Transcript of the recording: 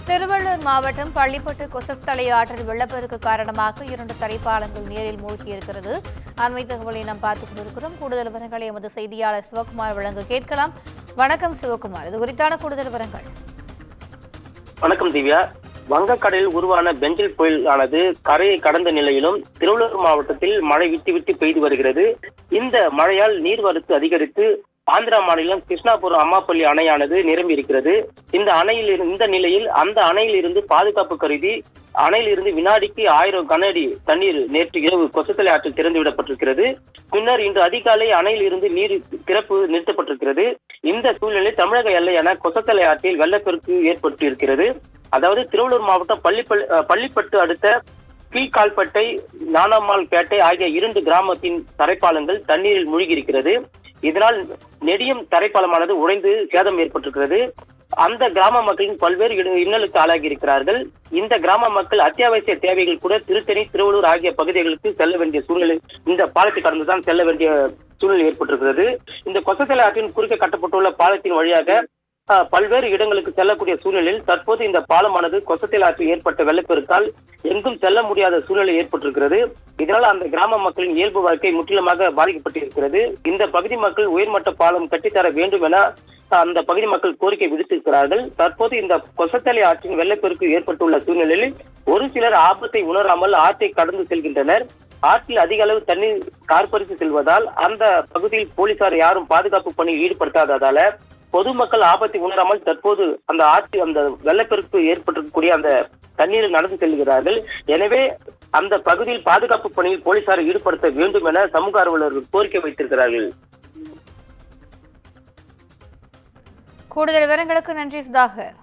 திருவள்ளூர் மாவட்டம் பள்ளிப்பட்டு கொசஸ்தலை ஆற்றில் வெள்ளப்பெருக்கு காரணமாக 2 தரைப்பாலங்கள் நீரில் மூழ்கியிருக்கிறது. அண்மை தகவலை நாம் பார்த்துக் கொண்டிருக்கிறோம். கூடுதல் விவரங்களை எமது செய்தியாளர் சிவகுமார் வழங்க கேட்கலாம். வணக்கம் சிவகுமார், இது குறித்தான கூடுதல் விவரங்கள். வணக்கம் திவ்யா. வங்கக்கடலில் உருவான பெஞ்சல் புயலானது கரையை கடந்த நிலையிலும் திருவள்ளூர் மாவட்டத்தில் மழை விட்டு விட்டு பெய்து வருகிறது. இந்த மழையால் நீர்வரத்து அதிகரித்து ஆந்திரா மாநிலம் கிருஷ்ணாபுரம் அம்மாப்பள்ளி அணையானது நிரம்பி இருக்கிறது. இந்த நிலையில் அந்த அணையில் இருந்து பாதுகாப்பு கருதி அணையில் இருந்து வினாடிக்கு 1000 கன அடி தண்ணீர் நேற்று இரவு கொசஸ்தலை ஆற்றில் திறந்து விடப்பட்டிருக்கிறது. பின்னர் இன்று அதிகாலை அணையில் இருந்து நீர் திறப்பு நிறுத்தப்பட்டிருக்கிறது. இந்த சூழ்நிலை தமிழக எல்லையான கொசஸ்தலை ஆற்றில் வெள்ளப்பெருக்கு ஏற்பட்டு இருக்கிறது. அதாவது திருவள்ளூர் மாவட்டம் பள்ளிப்பட்டு அடுத்த கீழ்கால்பட்டை, ஞானம்மாள் பேட்டை ஆகிய 2 கிராமத்தின் தரைப்பாலங்கள் தண்ணீரில் மூழ்கி இருக்கிறது. இதனால் நெடியம் தரைப்பாலமானது உடைந்து சேதம் ஏற்பட்டிருக்கிறது. அந்த கிராம மக்களின் பல்வேறு இன்னலுக்கு ஆளாகி இருக்கிறார்கள். இந்த கிராம மக்கள் அத்தியாவசிய தேவைகள் கூட திருத்தணி, திருவள்ளூர் ஆகிய பகுதிகளுக்கு செல்ல வேண்டிய சூழ்நிலை, இந்த பாலத்தை கடந்துதான் செல்ல வேண்டிய சூழ்நிலை ஏற்பட்டிருக்கிறது. இந்த கொசஸ்தலை ஆற்றின் குறுக்கே கட்டப்பட்டுள்ள பாலத்தின் வழியாக பல்வேறு இடங்களுக்கு செல்லக்கூடிய சூழ்நிலையில் தற்போது இந்த பாலமானது கொசஸ்தலை ஆற்றில் ஏற்பட்ட வெள்ளப்பெருக்கால் எங்கும் செல்ல முடியாத சூழ்நிலை ஏற்பட்டிருக்கிறது. இதனால் அந்த கிராம மக்களின் இயல்பு வாழ்க்கை முற்றிலுமாக பாதிக்கப்பட்டிருக்கிறது. இந்த பகுதி மக்கள் உயர்மட்ட பாலம் கட்டித்தர வேண்டும் என அந்த பகுதி மக்கள் கோரிக்கை விடுத்திருக்கிறார்கள். தற்போது இந்த கொசஸ்தலை ஆற்றின் வெள்ளப்பெருக்கு ஏற்பட்டுள்ள சூழ்நிலையில் ஒரு சிலர் ஆபத்தை உணராமல் ஆற்றை கடந்து செல்கின்றனர். ஆற்றில் அதிக அளவு தண்ணீர் கார்பறித்து செல்வதால் அந்த பகுதியில் போலீசார் யாரும் பாதுகாப்பு பணியில் ஈடுபடுத்தாததால பொதுமக்கள் ஆபத்தை உணராமல் தற்போது அந்த வெள்ளப்பெருக்கு ஏற்பட்டிருக்கக்கூடிய அந்த தண்ணீரில் நடந்து செல்கிறார்கள். எனவே அந்த பகுதியில் பாதுகாப்பு பணியில் போலீசாரை ஈடுபடுத்த வேண்டும் என சமூக ஆர்வலர்கள் கோரிக்கை வைத்திருக்கிறார்கள். கூடுதல் விவரங்களுக்கு நன்றி சுதாகர்.